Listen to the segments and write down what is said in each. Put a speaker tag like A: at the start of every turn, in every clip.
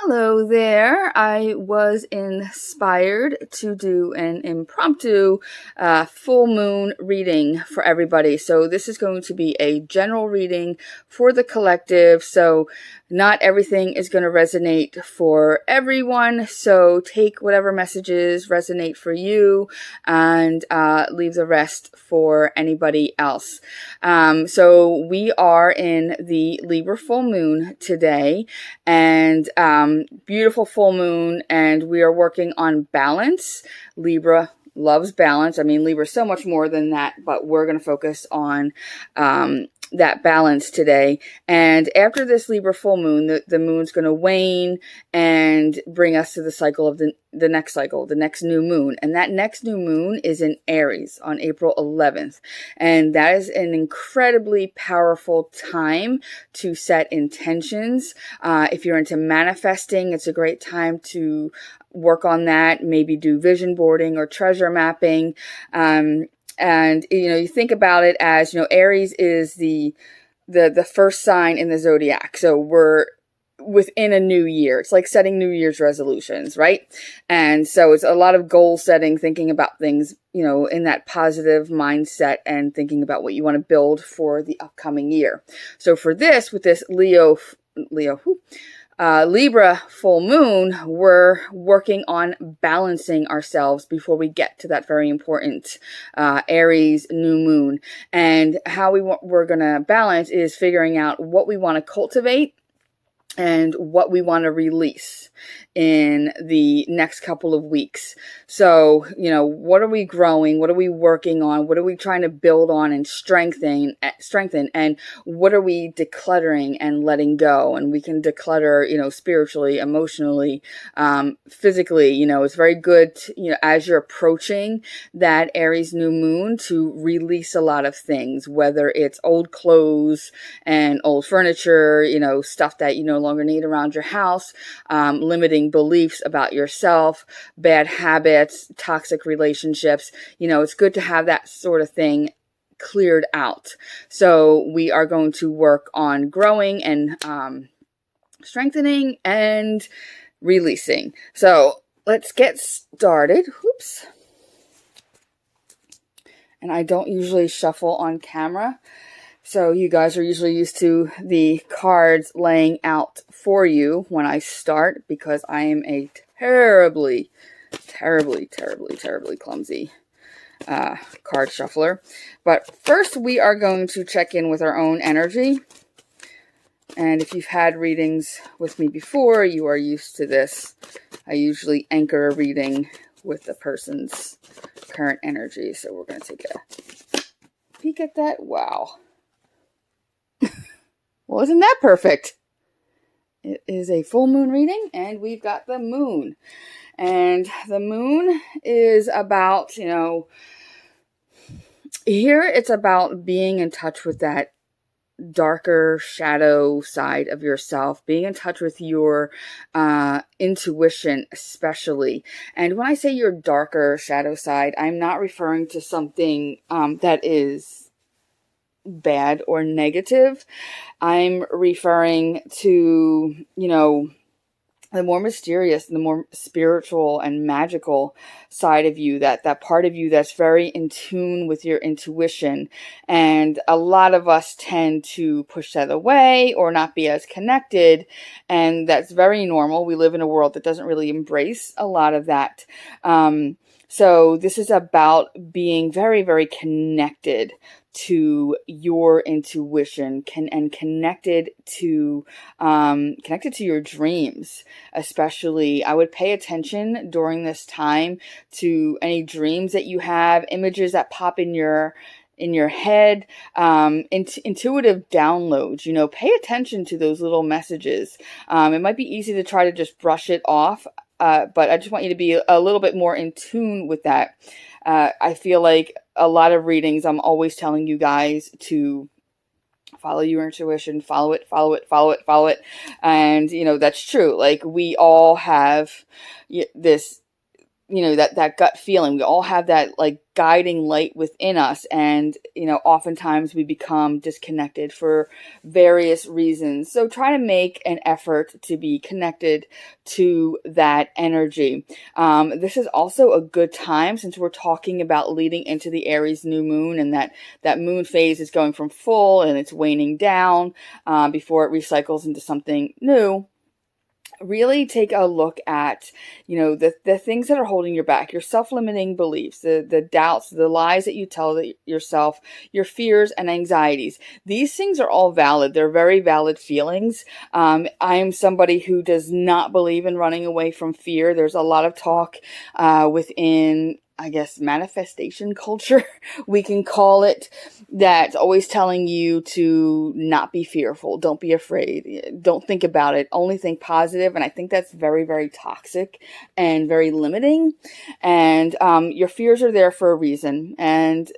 A: Hello there. I was inspired to do an impromptu full moon reading for everybody. So this is going to be a general reading for the collective. So not everything is going to resonate for everyone. So take whatever messages resonate for you and leave the rest for anybody else. So we are in the Libra full moon today, and beautiful full moon, and we are working on balance. Libra loves balance. I mean, Libra is so much more than that, but we're going to focus on that balance today. And after this Libra full moon, the moon's going to wane and bring us to the cycle of the next cycle, the next new moon. And that next new moon is in Aries on April 11th. And that is an incredibly powerful time to set intentions. If you're into manifesting, it's a great time to work on that, maybe do vision boarding or treasure mapping. And, you think about it as, Aries is the first sign in the zodiac. So we're within a new year. It's like setting New Year's resolutions, right? And so it's a lot of goal setting, thinking about things, in that positive mindset and thinking about what you want to build for the upcoming year. So for this, with this Libra full moon, we're working on balancing ourselves before we get to that very important Aries new moon. And how we're going to balance is figuring out what we want to cultivate and what we want to release in the next couple of weeks. So, what are we growing? What are we working on? What are we trying to build on and strengthen? And what are we decluttering and letting go? And we can declutter, spiritually, emotionally, physically. It's very good, as you're approaching that Aries new moon, to release a lot of things, whether it's old clothes and old furniture, stuff that you no longer need around your house, limiting beliefs about yourself, bad habits, toxic relationships. It's good to have that sort of thing cleared out. So we are going to work on growing and strengthening and releasing. So let's get started. Oops. And I don't usually shuffle on camera, so you guys are usually used to the cards laying out for you when I start, because I am a terribly clumsy card shuffler. But first we are going to check in with our own energy. And if you've had readings with me before, you are used to this. I usually anchor a reading with the person's current energy. So we're going to take a peek at that. Wow. Well, isn't that perfect? It is a full moon reading, and we've got the moon. And the moon is about, here it's about being in touch with that darker shadow side of yourself, being in touch with your intuition especially. And when I say your darker shadow side, I'm not referring to something that is bad or negative. I'm referring to, the more mysterious, the more spiritual and magical side of you, that part of you that's very in tune with your intuition. And a lot of us tend to push that away or not be as connected. And that's very normal. We live in a world that doesn't really embrace a lot of that. So this is about being very, very connected to your intuition and connected to your dreams. Especially, I would pay attention during this time to any dreams that you have, images that pop in your head, intuitive downloads. Pay attention to those little messages. It might be easy to try to just brush it off, but I just want you to be a little bit more in tune with that. I feel like a lot of readings, I'm always telling you guys to follow your intuition, follow it. And, that's true. Like, we all have this that gut feeling. We all have that like guiding light within us, and oftentimes we become disconnected for various reasons. So try to make an effort to be connected to that energy. This is also a good time, since we're talking about leading into the Aries new moon, and that moon phase is going from full and it's waning down before it recycles into something new. Really take a look at, the things that are holding you back, your self-limiting beliefs, the doubts, the lies that you tell yourself, your fears and anxieties. These things are all valid. They're very valid feelings. I am somebody who does not believe in running away from fear. There's a lot of talk within, I guess, manifestation culture, we can call it, that's always telling you to not be fearful, don't be afraid, don't think about it, only think positive. And I think that's very, very toxic and very limiting. And your fears are there for a reason. And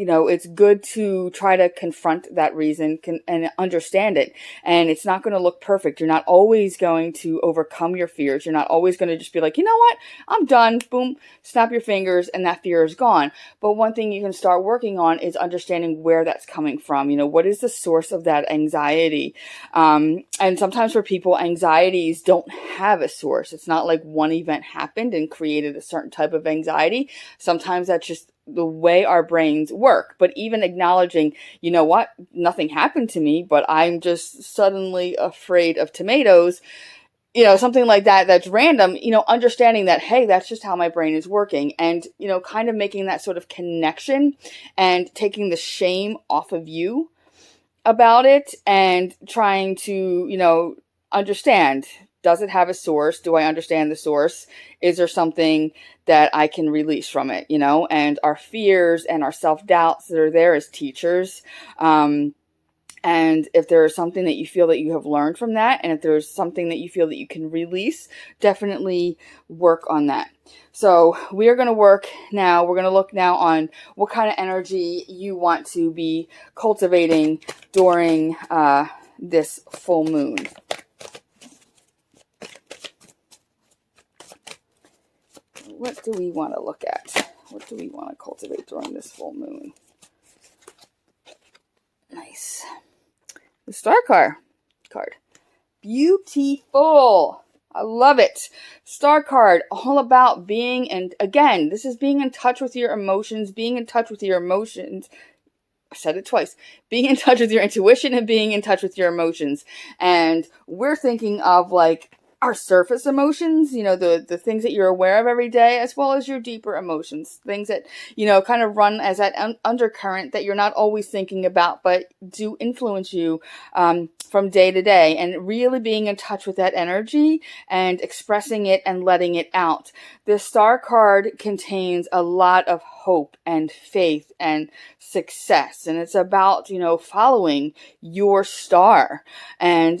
A: it's good to try to confront that reason and understand it. And it's not going to look perfect. You're not always going to overcome your fears. You're not always going to just be like, you know what, I'm done. Boom, snap your fingers and that fear is gone. But one thing you can start working on is understanding where that's coming from. What is the source of that anxiety? And sometimes for people, anxieties don't have a source. It's not like one event happened and created a certain type of anxiety. Sometimes that's just the way our brains work. But even acknowledging, what, nothing happened to me, but I'm just suddenly afraid of tomatoes, something like that, that's random, understanding that, hey, that's just how my brain is working. And, kind of making that sort of connection and taking the shame off of you about it, and trying to, understand, does it have a source? Do I understand the source? Is there something that I can release from it? And our fears and our self-doubts that are there as teachers. And if there is something that you feel that you have learned from that, and if there's something that you feel that you can release, definitely work on that. So we are going to work now. We're going to look now on what kind of energy you want to be cultivating during this full moon. What do we want to look at? What do we want to cultivate during this full moon? Nice. The Star card. Beautiful. I love it. Star card, all about being, and again, this is being in touch with your emotions, I said it twice. Being in touch with your intuition and being in touch with your emotions. And we're thinking of like our surface emotions, the things that you're aware of every day, as well as your deeper emotions, things that, kind of run as that undercurrent that you're not always thinking about, but do influence you from day to day, and really being in touch with that energy and expressing it and letting it out. The Star card contains a lot of hope and faith and success, and it's about, following your star. And,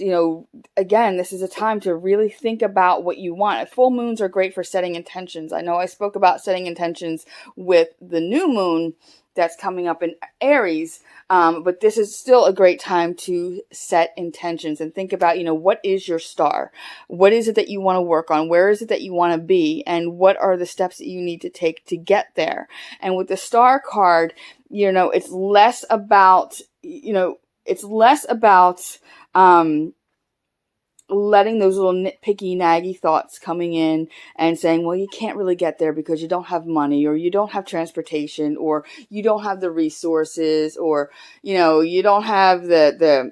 A: again, this is a time to really think about what you want. Full moons are great for setting intentions. I know I spoke about setting intentions with the new moon that's coming up in Aries, but this is still a great time to set intentions and think about, what is your star? What is it that you want to work on? Where is it that you want to be? And what are the steps that you need to take to get there? And with the Star card, it's less about, letting those little nitpicky, naggy thoughts coming in and saying, well, you can't really get there because you don't have money, or you don't have transportation, or you don't have the resources, or, you don't have the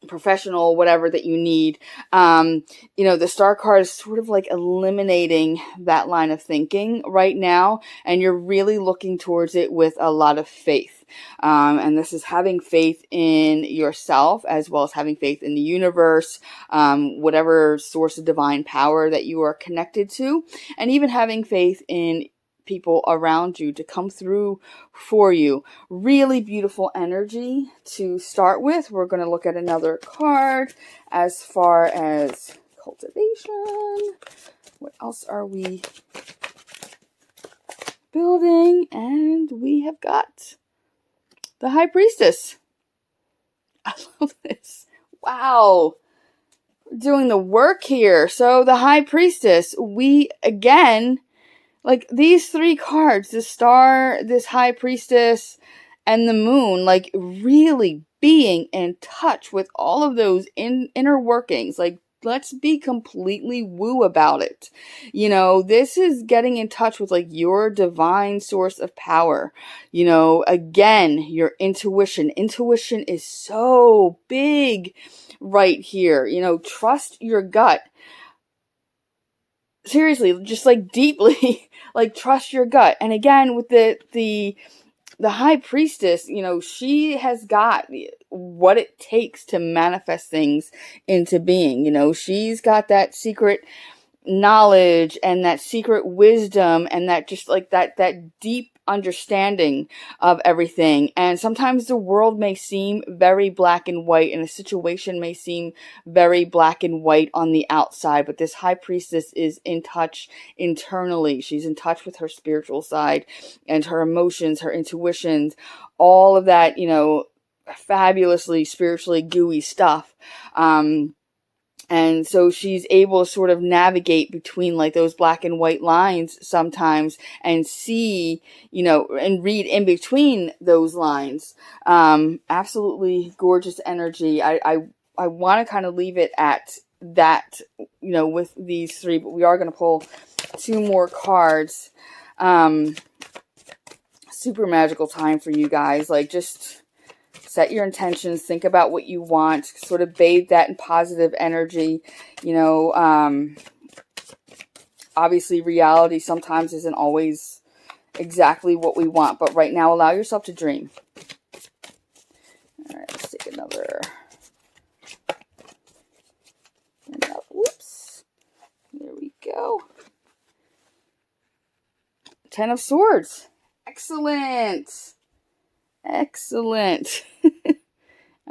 A: professional whatever that you need. The Star card is sort of like eliminating that line of thinking right now, and you're really looking towards it with a lot of faith. And this is having faith in yourself, as well as having faith in the universe, whatever source of divine power that you are connected to, and even having faith in people around you to come through for you. Really beautiful energy to start with. We're going to look at another card as far as cultivation. What else are we building? And we have got the High Priestess. I love this. Wow. We're doing the work here. So the High Priestess, we again Like these three cards, the Star, this High Priestess, and the Moon, like really being in touch with all of those inner workings. Like, let's be completely woo about it. This is getting in touch with like your divine source of power. Again, your intuition. Intuition is so big right here. Trust your gut. Seriously, just like deeply, like trust your gut. And again, with the High Priestess, she has got what it takes to manifest things into being. She's got that secret knowledge and that secret wisdom and that just like that deep understanding of everything. And sometimes the world may seem very black and white, and a situation may seem very black and white on the outside, but this High Priestess is in touch internally. She's in touch with her spiritual side and her emotions, her intuitions, all of that, fabulously spiritually gooey stuff. And so she's able to sort of navigate between like those black and white lines sometimes and see, and read in between those lines. Absolutely gorgeous energy. I want to kind of leave it at that, with these three, but we are going to pull two more cards. Super magical time for you guys. Like, just set your intentions, think about what you want, sort of bathe that in positive energy. Obviously reality sometimes isn't always exactly what we want, but right now allow yourself to dream. All right, let's take another. Whoops. There we go. 10 of Swords. Excellent. Excellent.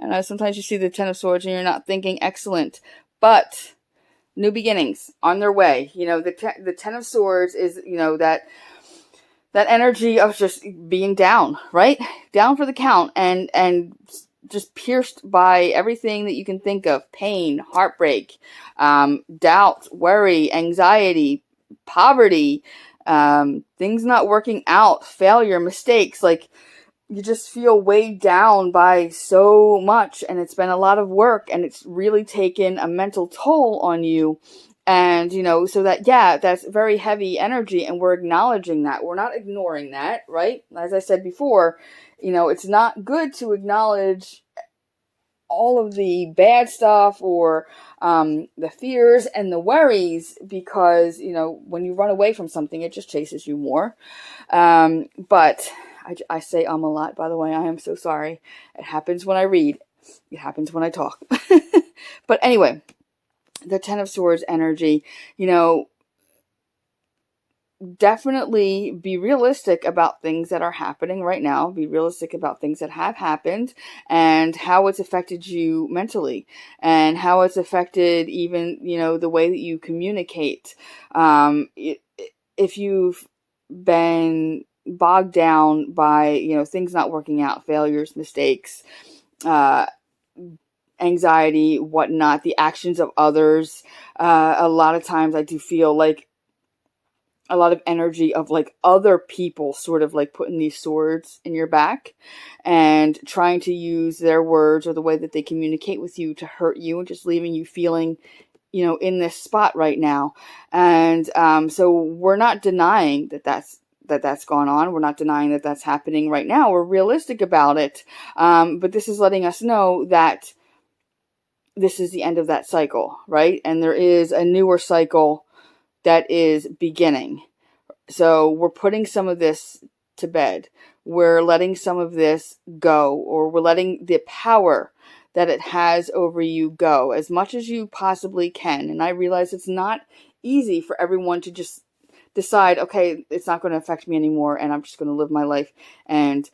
A: I know sometimes you see the 10 of Swords and you're not thinking excellent, but new beginnings on their way. The 10 of Swords is, that energy of just being down, right? Down for the count and just pierced by everything that you can think of. Pain, heartbreak, doubt, worry, anxiety, poverty, things not working out, failure, mistakes. Like, you just feel weighed down by so much, and it's been a lot of work, and it's really taken a mental toll on you. And, so that, yeah, that's very heavy energy, and we're acknowledging that. We're not ignoring that, right? As I said before, it's not good to acknowledge all of the bad stuff or the fears and the worries, because, when you run away from something, it just chases you more. But I say a lot, by the way. I am so sorry. It happens when I read. It happens when I talk. But anyway, the 10 of Swords energy, definitely be realistic about things that are happening right now. Be realistic about things that have happened and how it's affected you mentally and how it's affected even, the way that you communicate. If you've been bogged down by, things not working out, failures, mistakes, anxiety, whatnot, the actions of others, a lot of times I do feel like a lot of energy of like other people sort of like putting these swords in your back and trying to use their words or the way that they communicate with you to hurt you and just leaving you feeling, in this spot right now. And so we're not denying that's gone on. We're not denying that that's happening right now. We're realistic about it. But this is letting us know that this is the end of that cycle, right? And there is a newer cycle that is beginning. So we're putting some of this to bed. We're letting some of this go, or we're letting the power that it has over you go as much as you possibly can. And I realize it's not easy for everyone to just decide, okay, it's not going to affect me anymore, and I'm just going to live my life and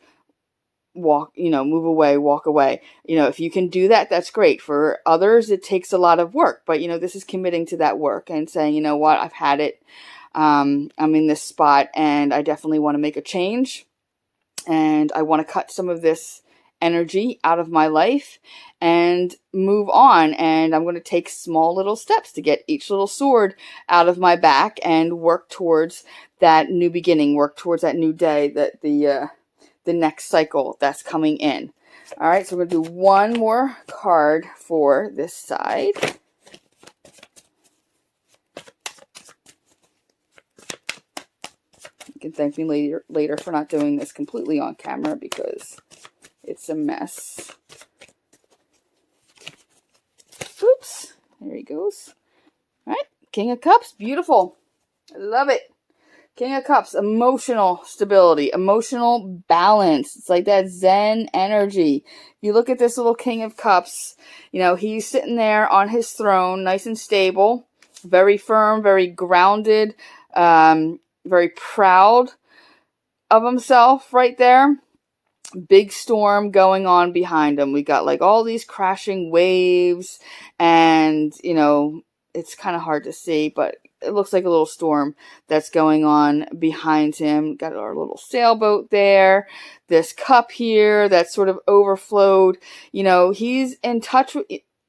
A: walk, move away, walk away. If you can do that, that's great. For others, it takes a lot of work, but this is committing to that work and saying, you know what, I've had it. I'm in this spot and I definitely want to make a change, and I want to cut some of this energy out of my life and move on. And I'm going to take small little steps to get each little sword out of my back and work towards that new beginning, work towards that new day, that the next cycle that's coming in. All right, so we're going to do one more card for this side. You can thank me later for not doing this completely on camera because it's a mess. Oops, there he goes. All right, King of Cups, beautiful. I love it. King of Cups, emotional stability, emotional balance. It's like that Zen energy. You look at this little King of Cups, you know, he's sitting there on his throne, nice and stable, very firm, very grounded, very proud of himself right there. Big storm going on behind him. We got like all these crashing waves, and you know, it's kind of hard to see, but it looks like a little storm that's going on behind him. Got our little sailboat there, this cup here that sort of overflowed. You know, he's in touch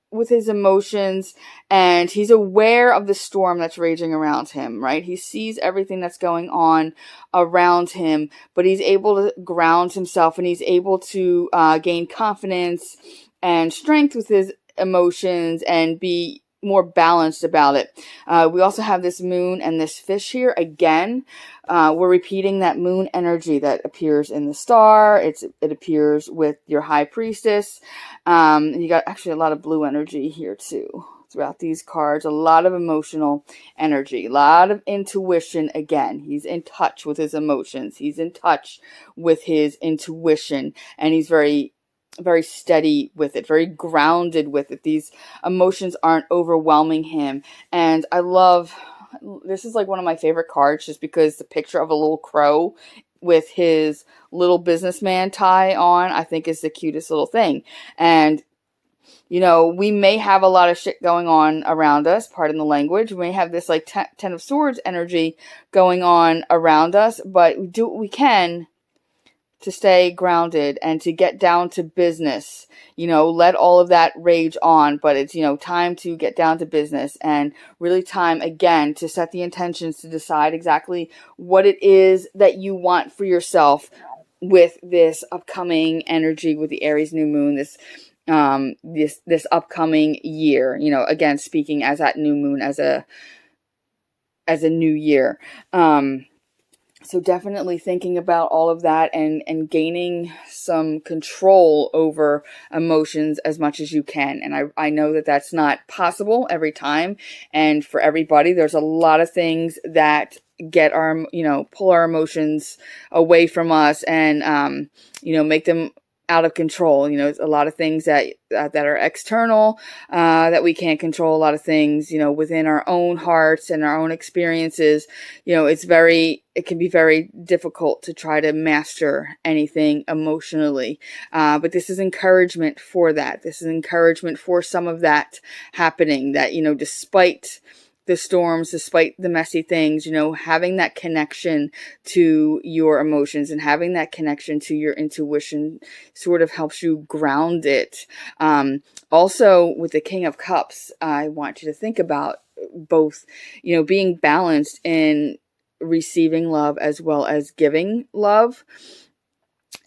A: with his emotions, and he's aware of the storm that's raging around him, right? He sees everything that's going on around him, but he's able to ground himself, and he's able to gain confidence and strength with his emotions and be more balanced about it. We also have this moon and this fish here. Again, we're repeating that moon energy that appears in the star. It appears with your high priestess. And you got actually a lot of blue energy here too throughout these cards. A lot of emotional energy, a lot of intuition. Again, he's in touch with his emotions. He's in touch with his intuition, and he's very steady with it, very grounded with it. These emotions aren't overwhelming him. And I love, this is like one of my favorite cards just because the picture of a little crow with his little businessman tie on, I think is the cutest little thing. And you know, we may have a lot of shit going on around us, pardon the language. We may have this like Ten of Swords energy going on around us, but we do what we can to stay grounded and to get down to business. You know, let all of that rage on, but it's, you know, time to get down to business, and really time again to set the intentions, to decide exactly what it is that you want for yourself with this upcoming energy, with the Aries new moon, this upcoming year. You know, again, speaking as that new moon as a new year. So definitely thinking about all of that and gaining some control over emotions as much as you can. And I know that that's not possible every time. And for everybody, there's a lot of things that get our, you know, pull our emotions away from us and, you know, make them out of control. You know, a lot of things that are external, that we can't control. A lot of things, you know, within our own hearts and our own experiences. You know, it can be very difficult to try to master anything emotionally. But this is encouragement for that. This is encouragement for some of that happening, that, you know, despite the storms, despite the messy things, you know, having that connection to your emotions and having that connection to your intuition sort of helps you ground it. Also, with the King of Cups, I want you to think about both, you know, being balanced in receiving love as well as giving love,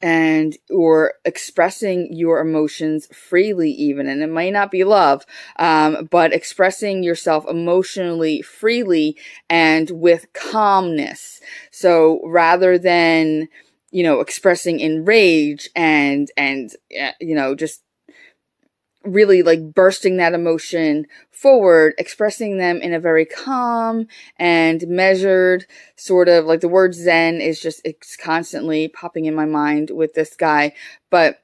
A: and or expressing your emotions freely even. And it might not be love, but expressing yourself emotionally freely and with calmness. So rather than, you know, expressing in rage and you know, just really like bursting that emotion forward, expressing them in a very calm and measured sort of, like the word Zen is just, it's constantly popping in my mind with this guy. But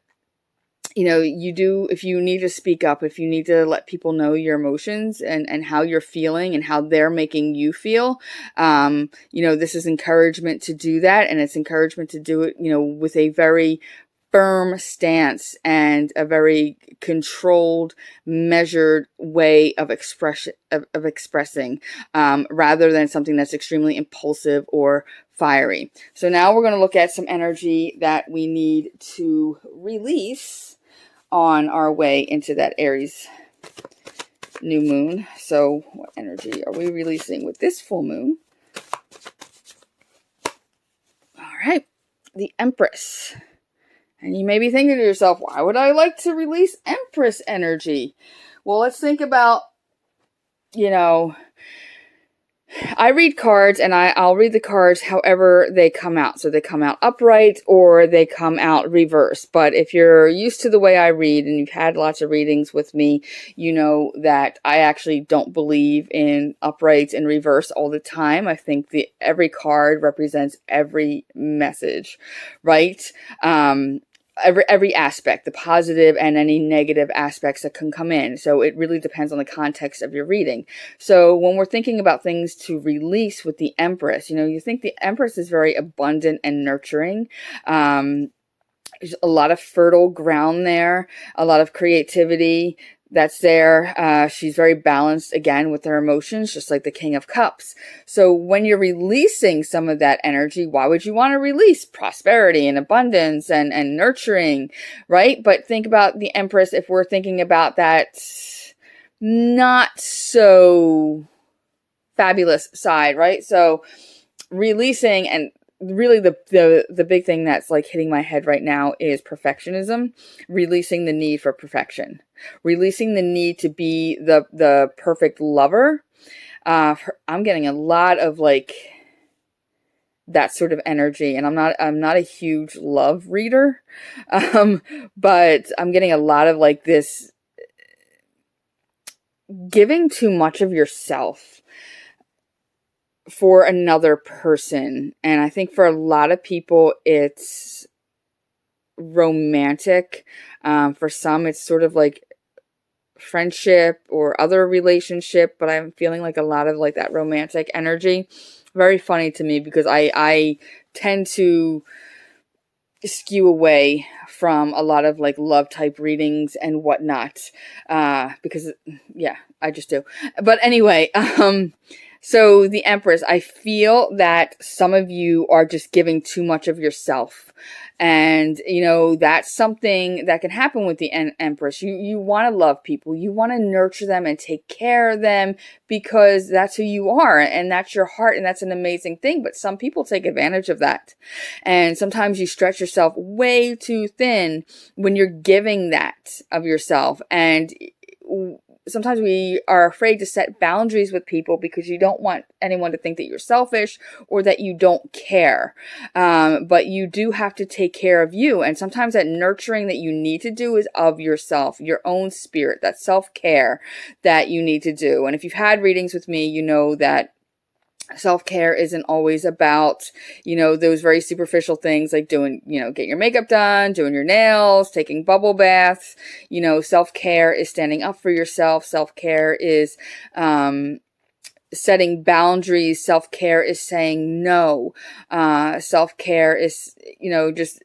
A: you know, if you need to speak up, if you need to let people know your emotions and how you're feeling and how they're making you feel, you know, this is encouragement to do that. And it's encouragement to do it, you know, with a very firm stance and a very controlled, measured way of expression of expressing, rather than something that's extremely impulsive or fiery. So now we're going to look at some energy that we need to release on our way into that Aries new moon. So what energy are we releasing with this full moon? All right, the Empress. And you may be thinking to yourself, why would I like to release Empress energy? Well, let's think about, I read cards, and I'll read the cards however they come out. So they come out upright or they come out reverse. But if you're used to the way I read and you've had lots of readings with me, you know that I actually don't believe in upright and reverse all the time. I think every card represents every message, right? Every aspect, the positive and any negative aspects that can come in. So it really depends on the context of your reading. So when we're thinking about things to release with the Empress, you think the Empress is very abundant and nurturing. There's a lot of fertile ground there, a lot of creativity that's there. She's very balanced, again, with her emotions, just like the King of Cups. So when you're releasing some of that energy, why would you want to release prosperity and abundance and nurturing, right? But think about the Empress if we're thinking about that not so fabulous side, right? So releasing, and really the big thing that's like hitting my head right now is perfectionism, releasing the need for perfection, releasing the need to be the perfect lover. I'm getting a lot of like that sort of energy, and I'm not a huge love reader, but I'm getting a lot of like this giving too much of yourself for another person. And I think for a lot of people, it's romantic. For some, it's sort of like friendship or other relationship, but I'm feeling like a lot of like that romantic energy. Very funny to me because I tend to skew away from a lot of like love type readings and whatnot, because I just do. But anyway, so the Empress, I feel that some of you are just giving too much of yourself. And, that's something that can happen with the Empress. You want to love people. You want to nurture them and take care of them because that's who you are and that's your heart. And that's an amazing thing. But some people take advantage of that. And sometimes you stretch yourself way too thin when you're giving that of yourself. And sometimes we are afraid to set boundaries with people because you don't want anyone to think that you're selfish or that you don't care. But you do have to take care of you. And sometimes that nurturing that you need to do is of yourself, your own spirit, that self-care that you need to do. And if you've had readings with me, you know that self-care isn't always about, those very superficial things like doing, getting your makeup done, doing your nails, taking bubble baths. Self-care is standing up for yourself. Self-care is, setting boundaries. Self-care is saying no. Self-care is, just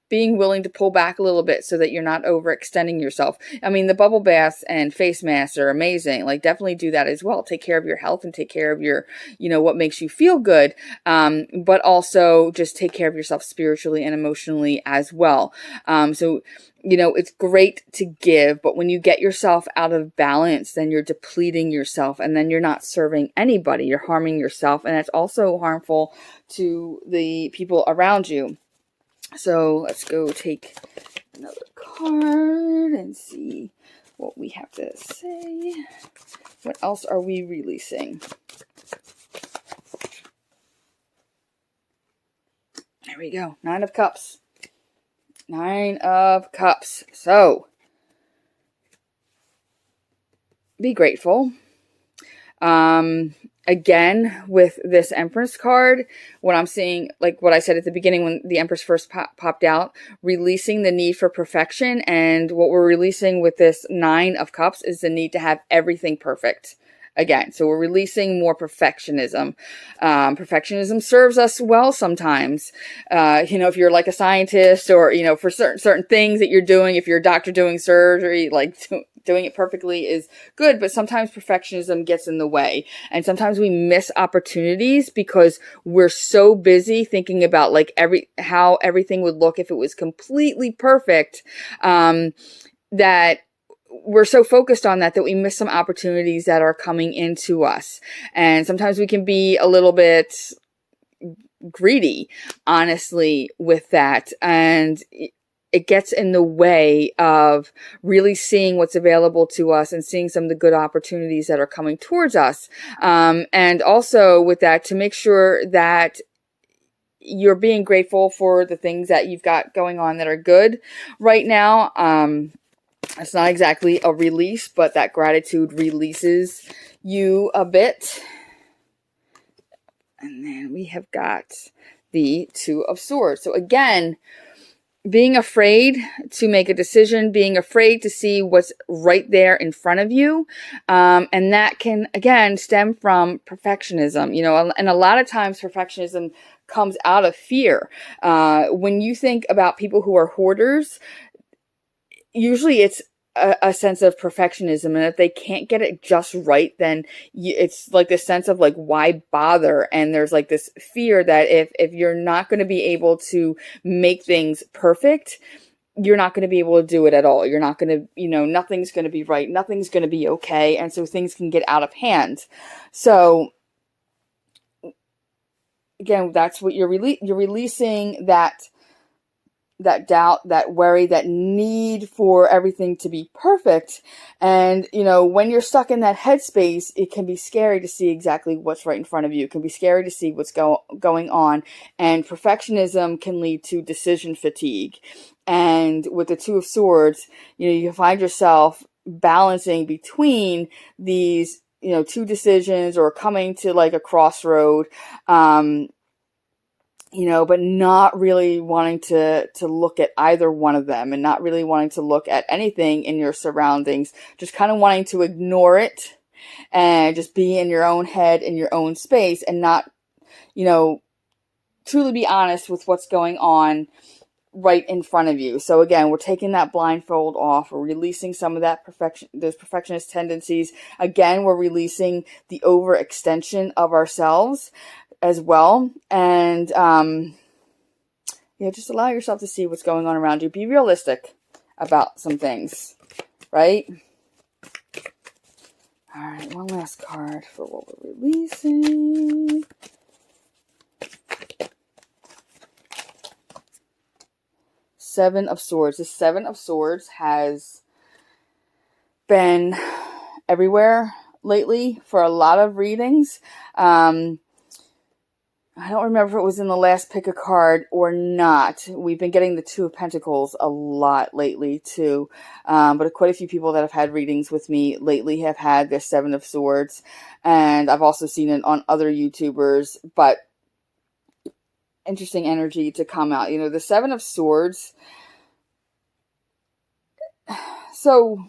A: being willing to pull back a little bit so that you're not overextending yourself. I mean, the bubble baths and face masks are amazing. Like, definitely do that as well. Take care of your health and take care of your, what makes you feel good. But also just take care of yourself spiritually and emotionally as well. So it's great to give, but when you get yourself out of balance, then you're depleting yourself and then you're not serving anybody. You're harming yourself. And that's also harmful to the people around you. So let's go take another card and see what we have to say. What else are we releasing? There we go. 9 of Cups. 9 of Cups. So be grateful. Again, with this Empress card, what I'm seeing, like what I said at the beginning when the Empress first popped out, releasing the need for perfection. And what we're releasing with this 9 of Cups is the need to have everything perfect. again. So we're releasing more perfectionism. Perfectionism serves us well sometimes. If you're like a scientist, or, for certain things that you're doing, if you're a doctor doing surgery, like doing it perfectly is good, but sometimes perfectionism gets in the way. And sometimes we miss opportunities because we're so busy thinking about like how everything would look if it was completely perfect, that we're so focused on that we miss some opportunities that are coming into us. And sometimes we can be a little bit greedy, honestly, with that. And it gets in the way of really seeing what's available to us and seeing some of the good opportunities that are coming towards us. And also with that, to make sure that you're being grateful for the things that you've got going on that are good right now. It's not exactly a release, but that gratitude releases you a bit. And then we have got the Two of Swords. So again, being afraid to make a decision, being afraid to see what's right there in front of you. And that can, again, stem from perfectionism, and a lot of times perfectionism comes out of fear. When you think about people who are hoarders, usually it's a sense of perfectionism, and if they can't get it just right, then it's like this sense of like, why bother? And there's like this fear that if you're not going to be able to make things perfect, you're not going to be able to do it at all. You're not going to, nothing's going to be right. Nothing's going to be okay. And so things can get out of hand. So again, that's what you're releasing, that doubt, that worry, that need for everything to be perfect. And, when you're stuck in that headspace, it can be scary to see exactly what's right in front of you. It can be scary to see what's going on. And perfectionism can lead to decision fatigue. And with the Two of Swords, you find yourself balancing between these, two decisions, or coming to like a crossroad, but not really wanting to look at either one of them, and not really wanting to look at anything in your surroundings, just kind of wanting to ignore it and just be in your own head, in your own space, and not, truly be honest with what's going on right in front of you. So again, we're taking that blindfold off. We're releasing some of that those perfectionist tendencies. Again, we're releasing the overextension of ourselves as well. And just allow yourself to see what's going on around you. Be realistic about some things, right? All right, one last card for what we're releasing. Seven of Swords. The Seven of Swords has been everywhere lately for a lot of readings. I don't remember if it was in the last pick a card or not. We've been getting the Two of Pentacles a lot lately too. But quite a few people that have had readings with me lately have had their Seven of Swords. And I've also seen it on other YouTubers. But interesting energy to come out. The Seven of Swords. So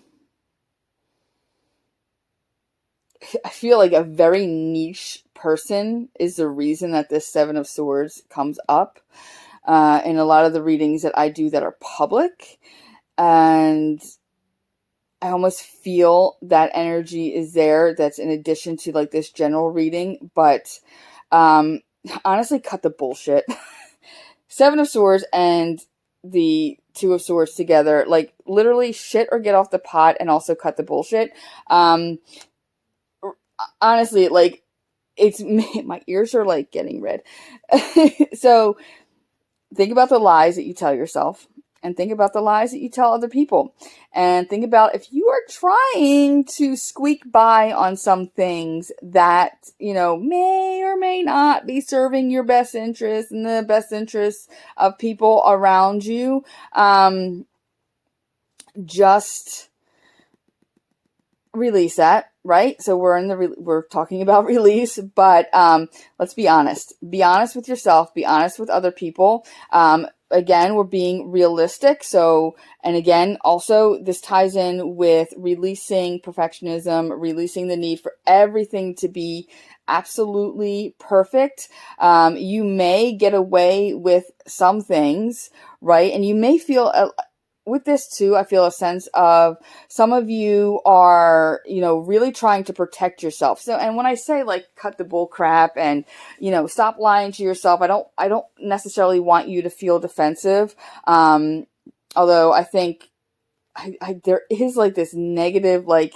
A: I feel like a very niche person is the reason that this Seven of Swords comes up in a lot of the readings that I do that are public. And I almost feel that energy is there, that's in addition to like this general reading. But honestly, cut the bullshit. Seven of Swords and the Two of Swords together, like literally shit or get off the pot, and also cut the bullshit. Honestly, like, it's, my ears are like getting red. So think about the lies that you tell yourself, and think about the lies that you tell other people, and think about if you are trying to squeak by on some things that, may or may not be serving your best interest and the best interests of people around you. Just release that, right? So we're talking about release, but let's be honest. Be honest with yourself. Be honest with other people. again, we're being realistic. So, and again, also this ties in with releasing perfectionism, releasing the need for everything to be absolutely perfect. You may get away with some things, right? And you may feel with this too, I feel a sense of some of you are, really trying to protect yourself. So, and when I say like cut the bull crap and, stop lying to yourself, I don't necessarily want you to feel defensive. Although I think there is like this negative, like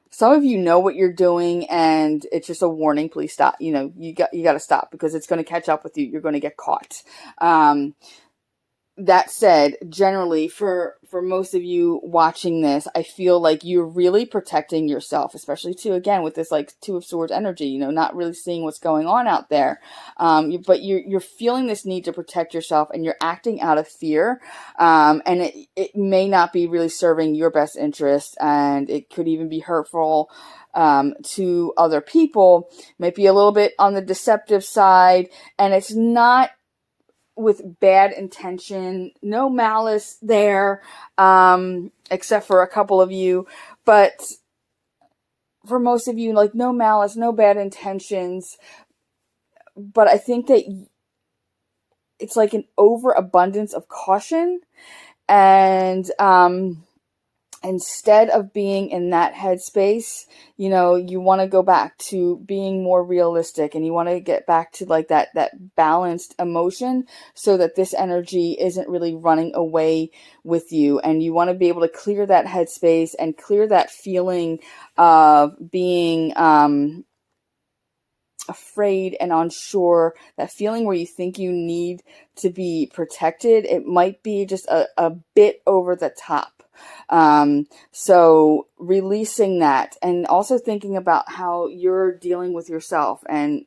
A: some of you know what you're doing and it's just a warning, please stop. You got to stop because it's going to catch up with you. You're going to get caught. That said, generally for most of you watching this, I feel like you're really protecting yourself, especially too, again, with this like Two of Swords energy, not really seeing what's going on out there. But you're feeling this need to protect yourself and you're acting out of fear. And it may not be really serving your best interest, and it could even be hurtful to other people. Might be a little bit on the deceptive side, and it's not with bad intention, no malice there, except for a couple of you. But for most of you, like no malice, no bad intentions. But I think that it's like an overabundance of caution. And instead of being in that headspace, you want to go back to being more realistic, and you want to get back to like that balanced emotion so that this energy isn't really running away with you. And you want to be able to clear that headspace and clear that feeling of being afraid and unsure, that feeling where you think you need to be protected. It might be just a bit over the top. So releasing that, and also thinking about how you're dealing with yourself, and,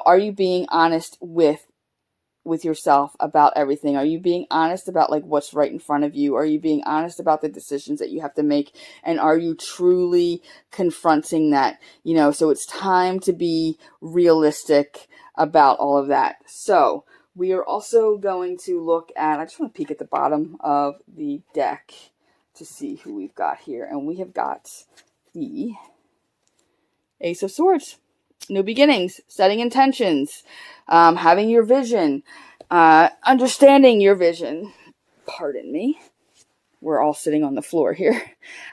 A: are you being honest with yourself about everything? Are you being honest about like what's right in front of you? Are you being honest about the decisions that you have to make? And are you truly confronting that? So it's time to be realistic about all of that. So we are also going to look at, I just want to peek at the bottom of the deck to see who we've got here. And we have got the Ace of Swords. New beginnings, setting intentions, having your vision, understanding your vision. Pardon me. We're all sitting on the floor here.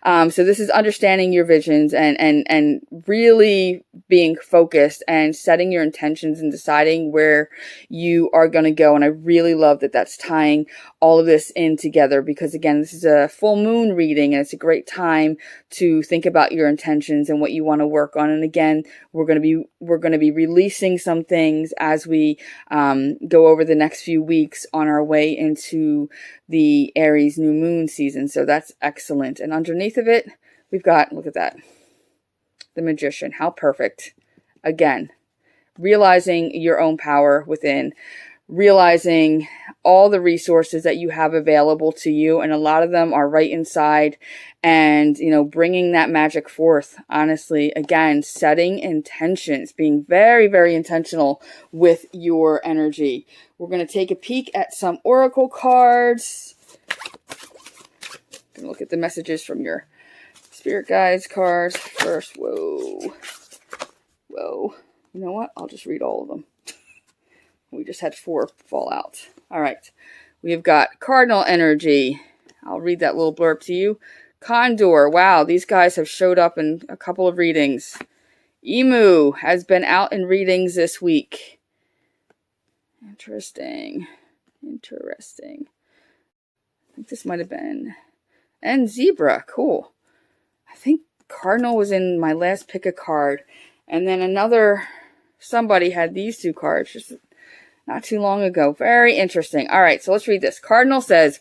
A: So this is understanding your visions and really being focused and setting your intentions and deciding where you are going to go. And I really love that that's tying all of this in together, because again, this is a full moon reading and it's a great time to think about your intentions and what you want to work on. And again, we're going to be releasing some things as we go over the next few weeks on our way into the Aries new moon season. So that's excellent. And underneath of it, we've got, look at that, the Magician. How perfect. Again, realizing your own power within, realizing all the resources that you have available to you, and a lot of them are right inside, and bringing that magic forth. Honestly, again, setting intentions, being very, very intentional with your energy. We're going to take a peek at some oracle cards. Gonna look at the messages from your spirit guides cards first. Whoa. You know what? I'll just read all of them. We just had 4 fall out. All right. We've got Cardinal energy. I'll read that little blurb to you. Condor. Wow, these guys have showed up in a couple of readings. Emu has been out in readings this week. Interesting. I think this might have been. And Zebra. Cool. I think Cardinal was in my last pick a card. And then somebody had these 2 cards just not too long ago. Very interesting. All right, so let's read this. Cardinal says,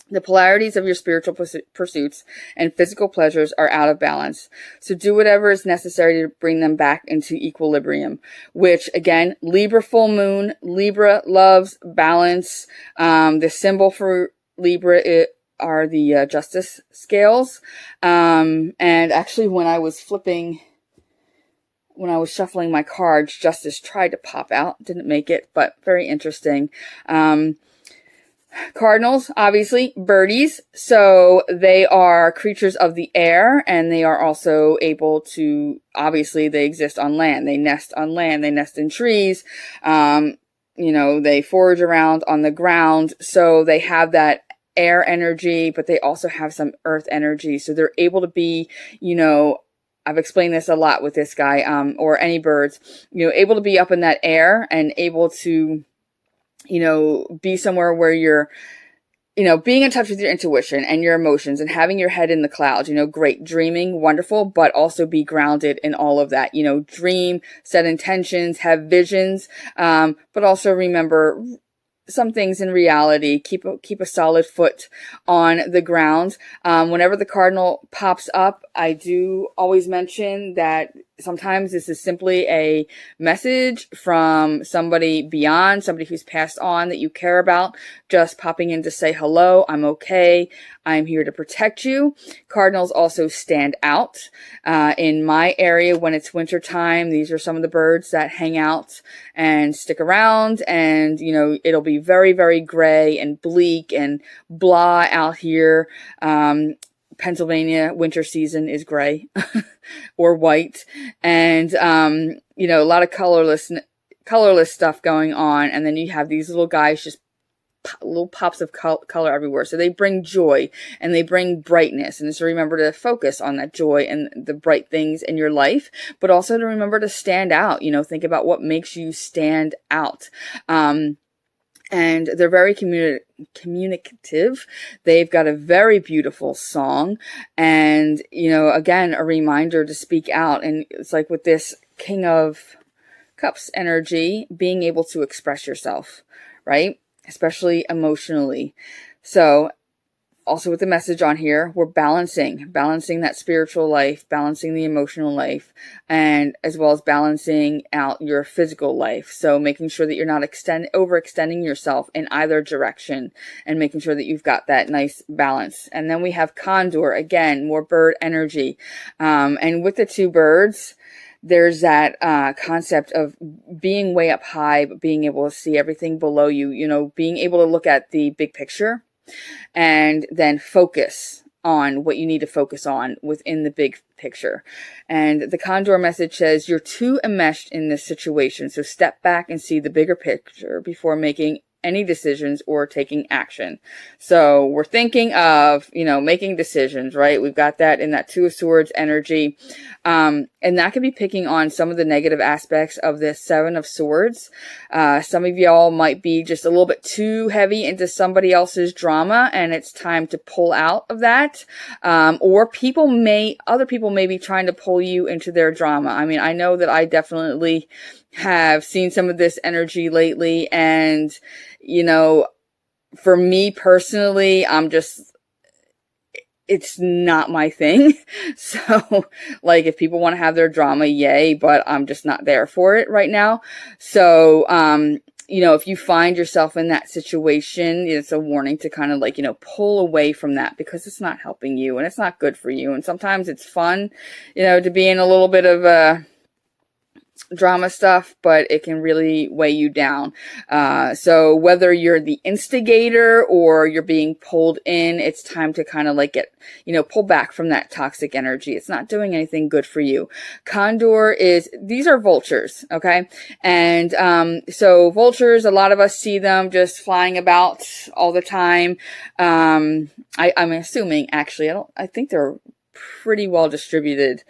A: the polarities of your spiritual pursuits and physical pleasures are out of balance. So do whatever is necessary to bring them back into equilibrium. Which, again, Libra full moon. Libra loves balance. The symbol for Libra are the justice scales. And actually, when I was flipping when I was shuffling my cards, Justice tried to pop out, didn't make it, but very interesting. Cardinals, obviously, birdies. So they are creatures of the air, and they are also able to, obviously, they exist on land. They nest on land. They nest in trees. They forage around on the ground. So they have that air energy, but they also have some earth energy. So they're able to be, I've explained this a lot with this guy, or any birds, able to be up in that air and able to, be somewhere where you're, being in touch with your intuition and your emotions and having your head in the clouds, great, dreaming, wonderful, but also be grounded in all of that, dream, set intentions, have visions, but also remember some things in reality, keep a solid foot on the ground. Whenever the cardinal pops up, I do always mention that sometimes this is simply a message from somebody beyond, somebody who's passed on that you care about, just popping in to say hello, I'm okay, I'm here to protect you. Cardinals also stand out. In my area, when it's winter time, these are some of the birds that hang out and stick around, and, it'll be very, very gray and bleak and blah out here. Pennsylvania winter season is gray or white, and a lot of colorless stuff going on, and then you have these little guys just little pops of color everywhere. So they bring joy and they bring brightness, and so remember to focus on that joy and the bright things in your life, but also to remember to stand out. Think about what makes you stand out. And they're very communicative. They've got a very beautiful song. And, again, a reminder to speak out. And it's like with this King of Cups energy, being able to express yourself, right? Especially emotionally. So, also with the message on here, we're balancing that spiritual life, balancing the emotional life, and as well as balancing out your physical life. So making sure that you're not overextending yourself in either direction, and making sure that you've got that nice balance. And then we have Condor, again, more bird energy. And with the two birds, there's that concept of being way up high, but being able to see everything below you, being able to look at the big picture and then focus on what you need to focus on within the big picture. And the Condor message says, you're too enmeshed in this situation, so step back and see the bigger picture before making any decisions or taking action. So we're thinking of, making decisions, right? We've got that in that Two of Swords energy. And that could be picking on some of the negative aspects of this Seven of Swords. Some of y'all might be just a little bit too heavy into somebody else's drama, and it's time to pull out of that. Or other people may be trying to pull you into their drama. I mean, I know that I definitely have seen some of this energy lately, and for me personally, it's not my thing. So if people want to have their drama, yay, but I'm just not there for it right now. So if you find yourself in that situation, it's a warning to kind of pull away from that, because it's not helping you and it's not good for you. And sometimes it's fun, to be in a little bit of drama stuff, but it can really weigh you down. So whether you're the instigator or you're being pulled in, it's time to kind of pull back from that toxic energy. It's not doing anything good for you. Condor these are vultures, okay? And so vultures, a lot of us see them just flying about all the time. I'm assuming, actually, I think they're pretty well distributed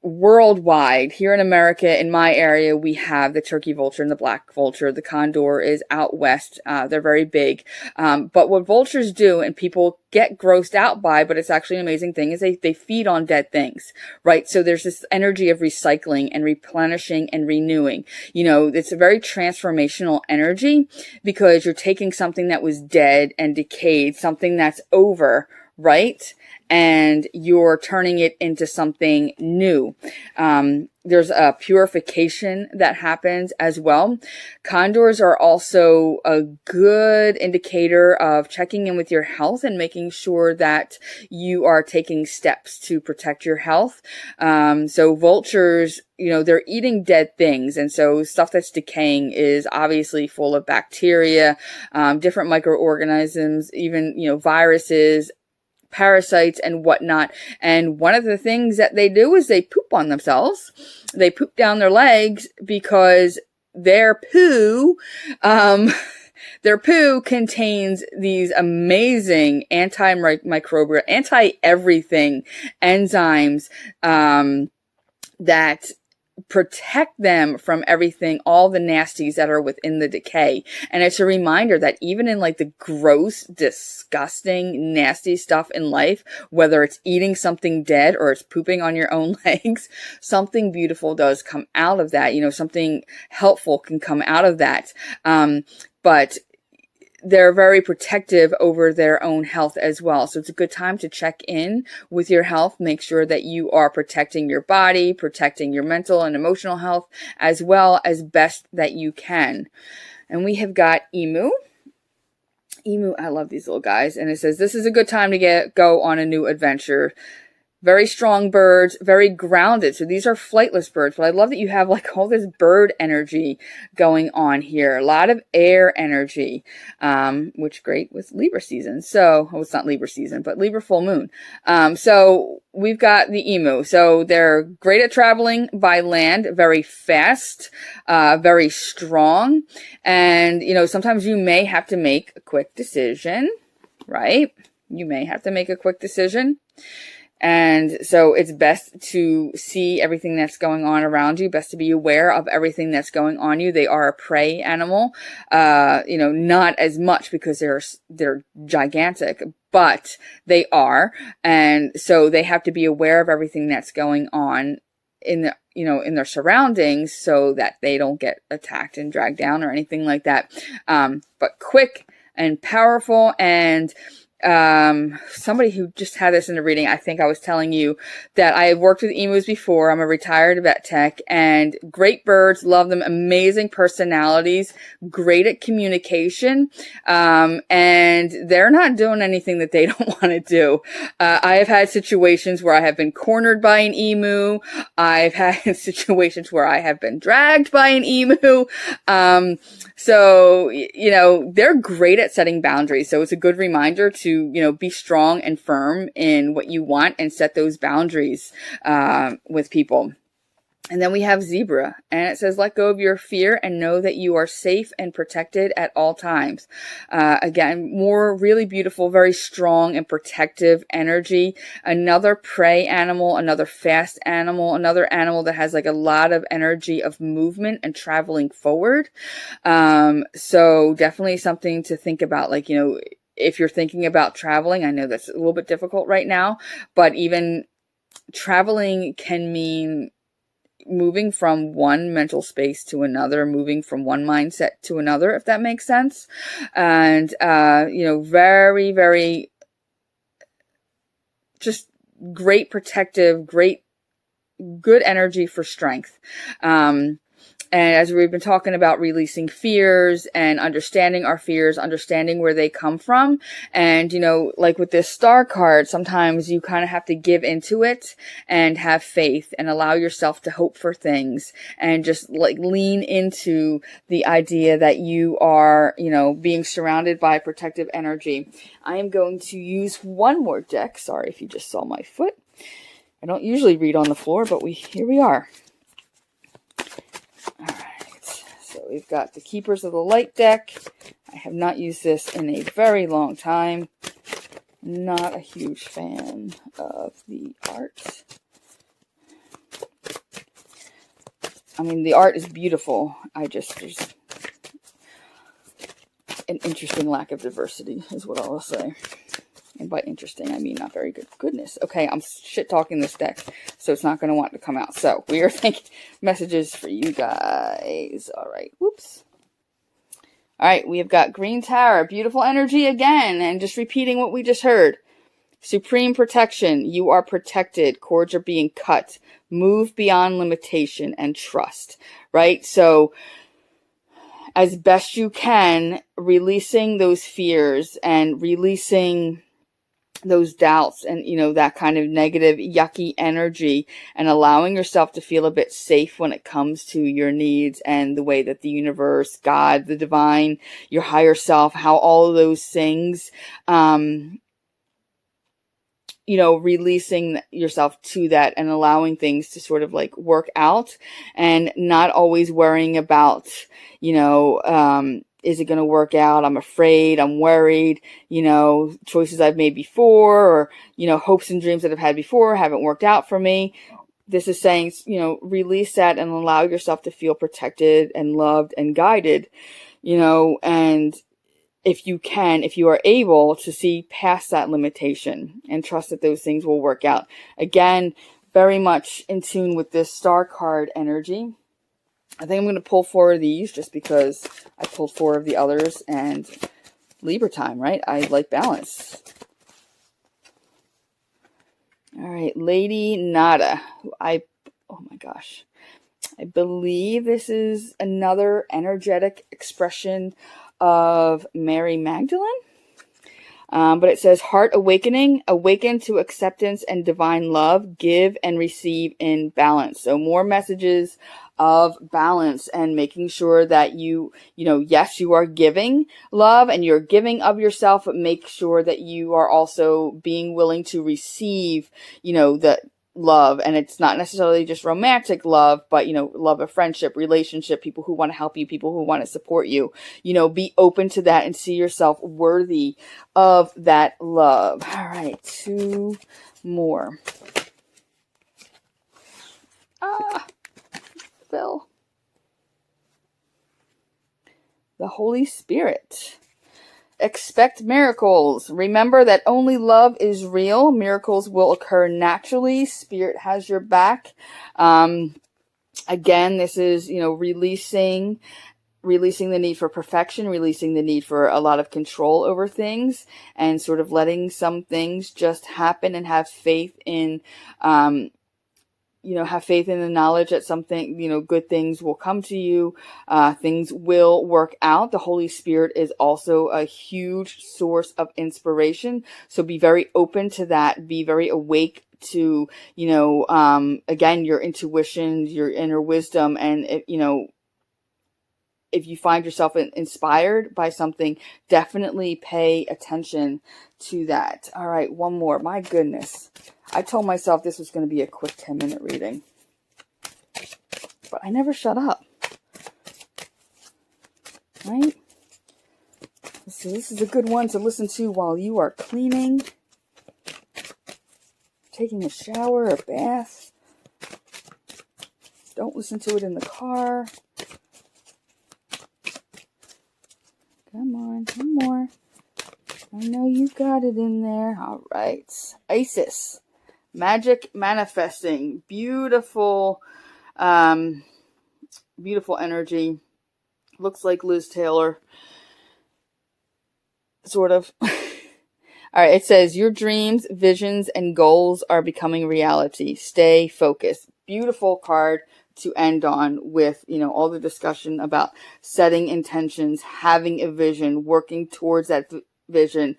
A: worldwide. Here in America, in my area, we have the turkey vulture and the black vulture. The condor is out west. They're very big. But what vultures do, and people get grossed out by, but it's actually an amazing thing, is they feed on dead things, right? So there's this energy of recycling and replenishing and renewing. It's a very transformational energy, because you're taking something that was dead and decayed, something that's over, right? and you're turning it into something new. There's a purification that happens as well. Condors are also a good indicator of checking in with your health and making sure that you are taking steps to protect your health. So vultures, they're eating dead things. And so stuff that's decaying is obviously full of bacteria, different microorganisms, even, viruses, parasites and whatnot. And one of the things that they do is they poop on themselves. They poop down their legs because their poo, contains these amazing antimicrobial, anti-everything enzymes, that protect them from everything, all the nasties that are within the decay. And it's a reminder that even in like the gross, disgusting, nasty stuff in life, whether it's eating something dead or it's pooping on your own legs, something beautiful does come out of that. Something helpful can come out of that. But they're very protective over their own health as well. So it's a good time to check in with your health. Make sure that you are protecting your body, protecting your mental and emotional health as well as best that you can. And we have got Emu. Emu, I love these little guys. And it says, this is a good time to go on a new adventure. Very strong birds, very grounded. So these are flightless birds, but I love that you have like all this bird energy going on here. A lot of air energy, which great with Libra season. So, it's not Libra season, but Libra full moon. So we've got the Emu. So they're great at traveling by land, very fast, very strong. And, sometimes you may have to make a quick decision, right? You may have to make a quick decision. And so it's best to see everything that's going on around you, best to be aware of everything that's going on you. They are a prey animal, not as much because they're gigantic, but they are. And so they have to be aware of everything that's going on in their surroundings so that they don't get attacked and dragged down or anything like that. But quick and powerful, and somebody who just had this in a reading, I think I was telling you that I have worked with emus before. I'm a retired vet tech, and great birds, love them, amazing personalities, great at communication, and they're not doing anything that they don't want to do. I have had situations where I have been cornered by an emu. I've had situations where I have been dragged by an emu. So, they're great at setting boundaries. So it's a good reminder to, be strong and firm in what you want and set those boundaries, with people. And then we have Zebra, and it says, let go of your fear and know that you are safe and protected at all times. Again, more really beautiful, very strong and protective energy. Another prey animal, another fast animal, another animal that has like a lot of energy of movement and traveling forward. So definitely something to think about, like, if you're thinking about traveling, I know that's a little bit difficult right now, but even traveling can mean moving from one mental space to another, moving from one mindset to another, if that makes sense. And, very, very just great protective, great, good energy for strength. And as we've been talking about releasing fears and understanding our fears, understanding where they come from. And, like with this star card, sometimes you kind of have to give into it and have faith and allow yourself to hope for things and just like lean into the idea that you are, being surrounded by protective energy. I am going to use one more deck. Sorry if you just saw my foot. I don't usually read on the floor, but here we are. All right, so we've got the Keepers of the Light deck. I have not used this in a very long time. Not a huge fan of the art. I mean, the art is beautiful. There's an interesting lack of diversity is what I'll say. And by interesting, I mean not very good. Goodness. Okay, I'm shit-talking this deck, so it's not going to want to come out. So, we are thinking messages for you guys. All right, whoops. All right, we have got Green Tower. Beautiful energy again, and just repeating what we just heard. Supreme protection. You are protected. Cords are being cut. Move beyond limitation and trust, right? So as best you can, releasing those fears and releasing those doubts and, that kind of negative, yucky energy, and allowing yourself to feel a bit safe when it comes to your needs and the way that the universe, God, the divine, your higher self, how all of those things, releasing yourself to that and allowing things to sort of like work out and not always worrying about, is it going to work out? I'm afraid, I'm worried, choices I've made before or, hopes and dreams that I've had before haven't worked out for me. This is saying, release that and allow yourself to feel protected and loved and guided, and if you are able to see past that limitation and trust that those things will work out. Again, very much in tune with this star card energy. I think I'm going to pull 4 of these just because I pulled 4 of the others and Libra time, right? I like balance. All right, Lady Nada. Oh my gosh. I believe this is another energetic expression of Mary Magdalene. But it says, heart awakening, awaken to acceptance and divine love, give and receive in balance. So more messages of balance and making sure that yes, you are giving love and you're giving of yourself, but make sure that you are also being willing to receive, the love. And it's not necessarily just romantic love, but, love of friendship, relationship, people who want to help you, people who want to support you, be open to that and see yourself worthy of that love. All right, 2 more. Phil. The Holy Spirit. Expect miracles. Remember that only love is real. Miracles will occur naturally. Spirit has your back. Again, this is, releasing the need for perfection, releasing the need for a lot of control over things, and sort of letting some things just happen and have faith in, have faith in the knowledge that something, good things will come to you. Things will work out. The Holy Spirit is also a huge source of inspiration. So be very open to that. Be very awake to, again, your intuition, your inner wisdom. And, if you find yourself inspired by something, definitely pay attention to that. All right, 1 more. My goodness. I told myself this was going to be a quick 10-minute reading, but I never shut up. Right? So this is a good one to listen to while you are cleaning, taking a shower or bath. Don't listen to it in the car. Come on, 1 more. I know you got it in there. All right. Isis. Magic manifesting. Beautiful, beautiful energy. Looks like Liz Taylor. Sort of. All right. It says, your dreams, visions, and goals are becoming reality. Stay focused. Beautiful card to end on with, all the discussion about setting intentions, having a vision, working towards that vision,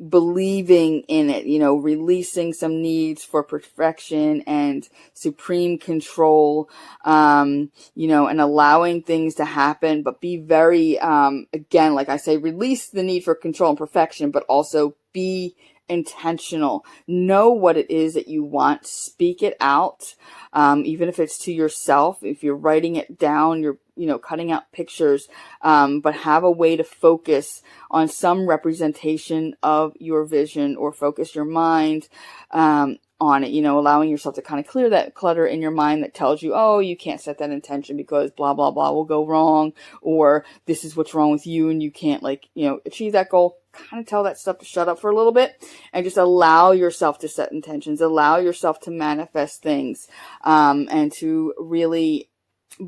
A: believing in it, releasing some needs for perfection and supreme control, and allowing things to happen, but be very, again, like I say, release the need for control and perfection, but also be intentional. Know what it is that you want. Speak it out. Even if it's to yourself, if you're writing it down, you're, cutting out pictures, but have a way to focus on some representation of your vision, or focus your mind, on it, allowing yourself to kind of clear that clutter in your mind that tells you, oh, you can't set that intention because blah, blah, blah will go wrong, or this is what's wrong with you and you can't achieve that goal. Kind of tell that stuff to shut up for a little bit and just allow yourself to set intentions, allow yourself to manifest things, and to really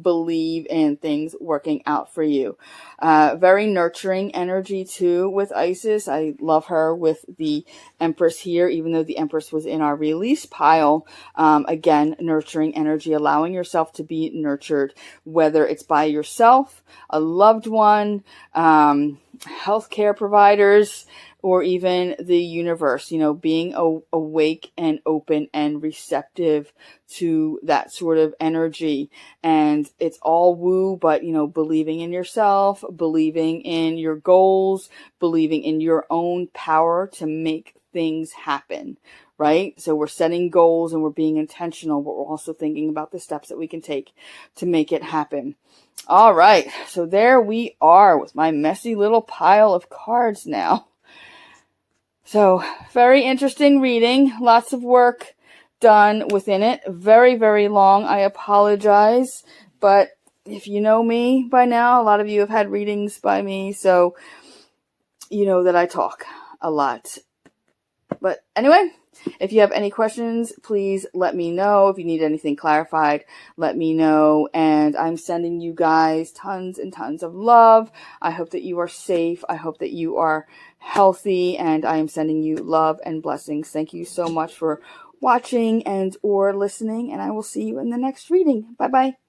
A: believe in things working out for you. Very nurturing energy too with Isis. I love her with the Empress here, even though the Empress was in our release pile. Again, nurturing energy, allowing yourself to be nurtured, whether it's by yourself, a loved one, healthcare providers, or even the universe, being awake and open and receptive to that sort of energy. And it's all woo, but, believing in yourself, believing in your goals, believing in your own power to make things happen, right? So we're setting goals and we're being intentional, but we're also thinking about the steps that we can take to make it happen. All right. So there we are with my messy little pile of cards now. So very interesting reading, lots of work done within it. Very, very long. I apologize, but if you know me by now, a lot of you have had readings by me, so you know that I talk a lot. But anyway, if you have any questions, please let me know. If you need anything clarified, let me know. And I'm sending you guys tons and tons of love. I hope that you are safe. I hope that you are healthy. And I am sending you love and blessings. Thank you so much for watching and or listening. And I will see you in the next reading. Bye-bye.